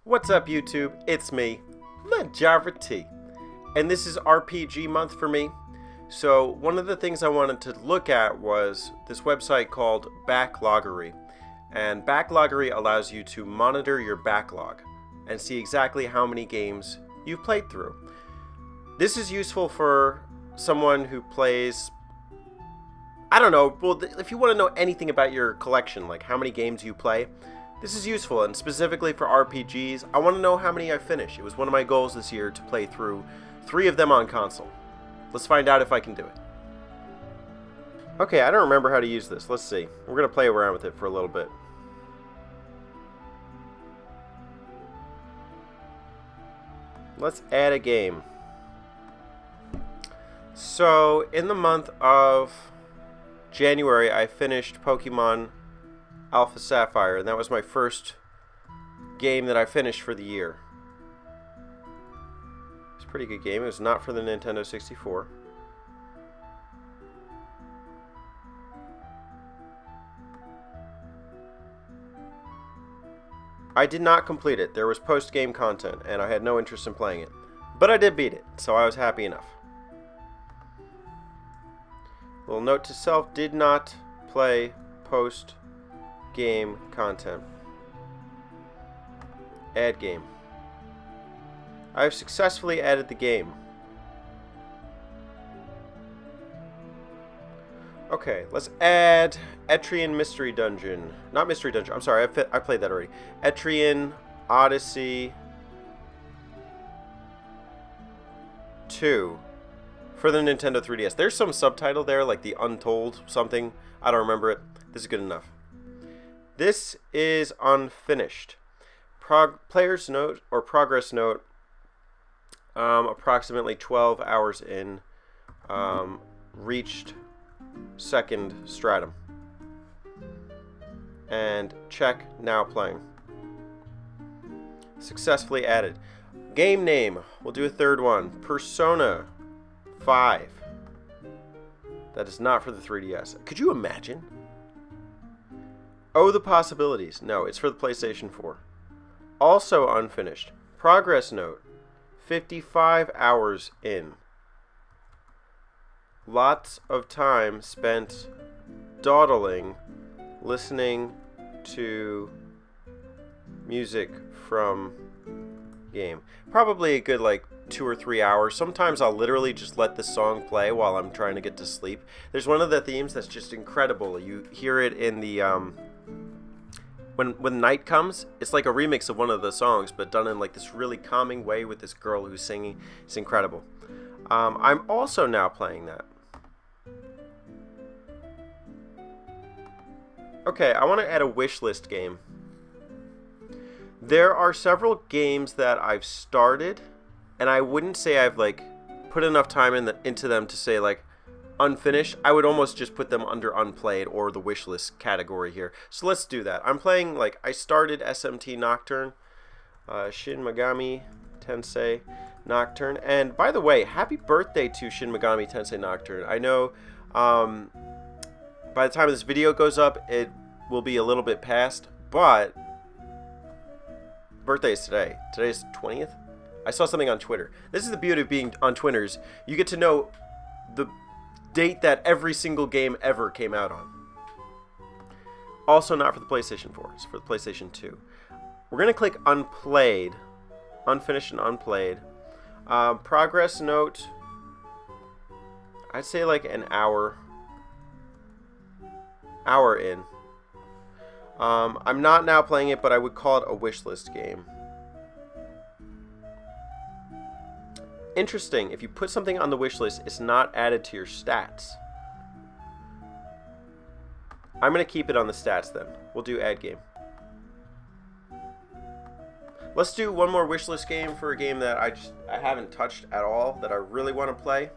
What's up, YouTube? It's me, Majora T, and this is RPG month for me. So one of the things I wanted to look at was this website called Backloggery, and Backloggery allows you to monitor your backlog and see exactly how many games you've played through. This is useful for someone who plays, I don't know, well, if you want to know anything about your collection, like how many games you play, this is useful, and specifically for RPGs, I want to know how many I finish. It was one of my goals this year to play through 3 of them on console. Let's find out if I can do it. Okay, I don't remember how to use this. Let's see. We're going to play around with it for a little bit. Let's add a game. So, in the month of January, I finished Pokemon Alpha Sapphire, and that was my first game that I finished for the year. It's a pretty good game. It was not for the Nintendo 64. I did not complete it. There was post-game content, and I had no interest in playing it. But I did beat it, so I was happy enough. Little note to self, did not play post-game content. Add game. I have successfully added the game. Okay, let's add Etrian Mystery Dungeon. Not Mystery Dungeon, I'm sorry, I played that already. Etrian Odyssey 2 for the Nintendo 3DS. There's some subtitle there, like the Untold something. I don't remember it. This is good enough. This is unfinished. Player's note or progress note. Approximately 12 hours in. Reached second stratum. And check, now playing. Successfully added. Game name. We'll do a third one. Persona 5. That is not for the 3DS. Could you imagine? Oh, the possibilities. No, it's for the PlayStation 4. Also unfinished. Progress note. 55 hours in. Lots of time spent dawdling, listening to music from game. Probably a good 2 or 3 hours. Sometimes I'll literally just let the song play while I'm trying to get to sleep. There's one of the themes that's just incredible. You hear it in the when night comes. It's like a remix of one of the songs, but done in this really calming way with this girl who's singing. It's incredible. I'm also now playing that. Okay, I want to add a wish list game. There are several games that I've started, and I wouldn't say I've put enough time into them to say unfinished. I would almost just put them under unplayed or the wish list category here. So let's do that. I'm playing I started SMT Nocturne, Shin Megami Tensei Nocturne, and by the way, happy birthday to Shin Megami Tensei Nocturne. I know by the time this video goes up, it will be a little bit past, but birthday is today. Today's 20th. I saw something on Twitter. This is the beauty of being on Twitters. You get to know the date that every single game ever came out on. Also not for the PlayStation 4. It's for the PlayStation 2. We're going to click Unplayed. Unfinished and Unplayed. Progress note. I'd say an hour. Hour in. I'm not now playing it, but I would call it a wish list game. Interesting, if you put something on the wish list, it's not added to your stats. I'm going to keep it on the stats then. We'll do add game. Let's do one more wish list game for a game that I haven't touched at all, that I really want to play.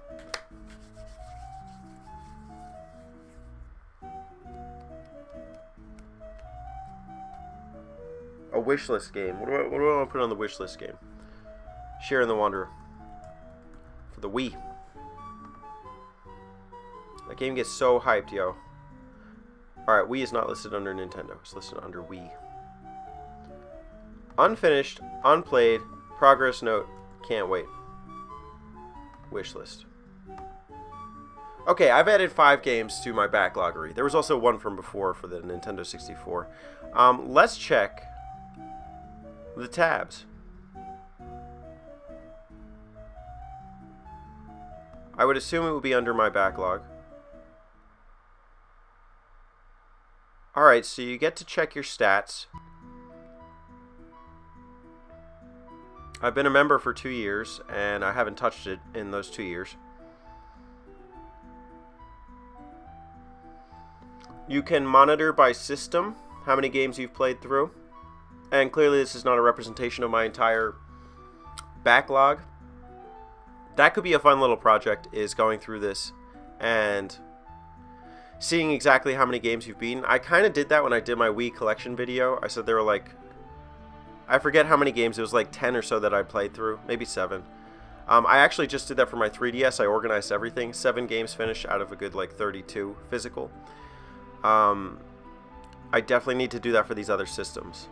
A wish list game. What do I want to put on the wish list game? Sharon the Wanderer. For the Wii. That game gets so hyped, yo. Alright, Wii is not listed under Nintendo. It's listed under Wii. Unfinished, unplayed, progress note, can't wait. Wish list. Okay, I've added 5 games to my Backloggery. There was also one from before for the Nintendo 64. Let's check the tabs. I would assume it would be under my backlog. Alright, so you get to check your stats. I've been a member for 2 years, and I haven't touched it in those 2 years. You can monitor by system how many games you've played through. And clearly this is not a representation of my entire backlog. That could be a fun little project, is going through this and seeing exactly how many games you've beaten. I kind of did that when I did my Wii collection video. I said there were like, I forget how many games, it was like 10 or so that I played through, maybe 7. I actually just did that for my 3DS. I organized everything. 7 games finished out of a good like 32 physical. I definitely need to do that for these other systems.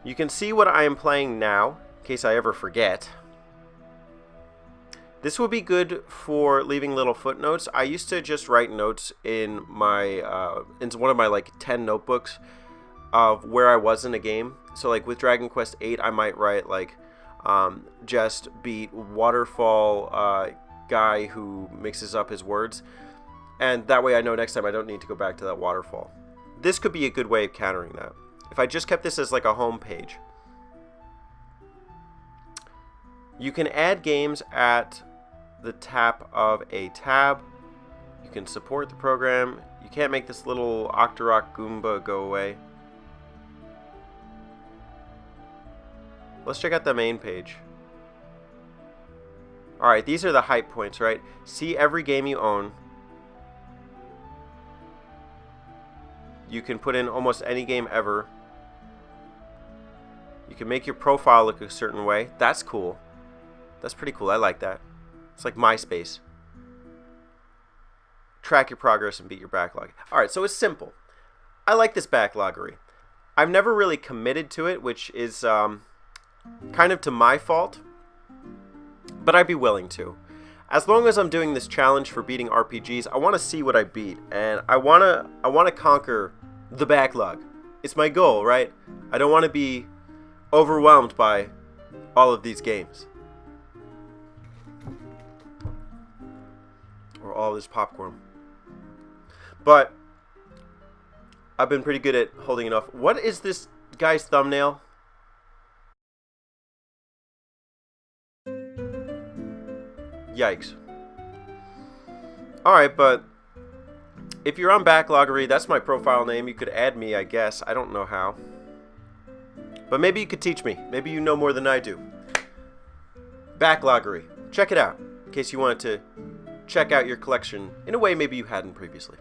You can see what I am playing now, in case I ever forget. This would be good for leaving little footnotes. I used to just write notes in my into one of my like 10 notebooks of where I was in a game. So like with Dragon Quest VIII, I might write like just beat waterfall guy who mixes up his words, and that way I know next time I don't need to go back to that waterfall. This could be a good way of countering that. If I just kept this as like a home page. You can add games at the tap of a tab. You can support the program. You can't make this little Octorok Goomba go away. Let's check out the main page. Alright, these are the hype points, right? See every game you own. You can put in almost any game ever. You can make your profile look a certain way. That's cool. That's pretty cool. I like that. It's like MySpace. Track your progress and beat your backlog. Alright, so it's simple. I like this Backloggery. I've never really committed to it, which is kind of to my fault. But I'd be willing to. As long as I'm doing this challenge for beating RPGs, I want to see what I beat, and I want to conquer the backlog. It's my goal, right? I don't want to be overwhelmed by all of these games. Or all this popcorn. But I've been pretty good at holding it off. What is this guy's thumbnail? Yikes. Alright, but if you're on Backloggery, that's my profile name. You could add me, I guess. I don't know how. But maybe you could teach me. Maybe you know more than I do. Backloggery. Check it out, in case you wanted to check out your collection in a way maybe you hadn't previously.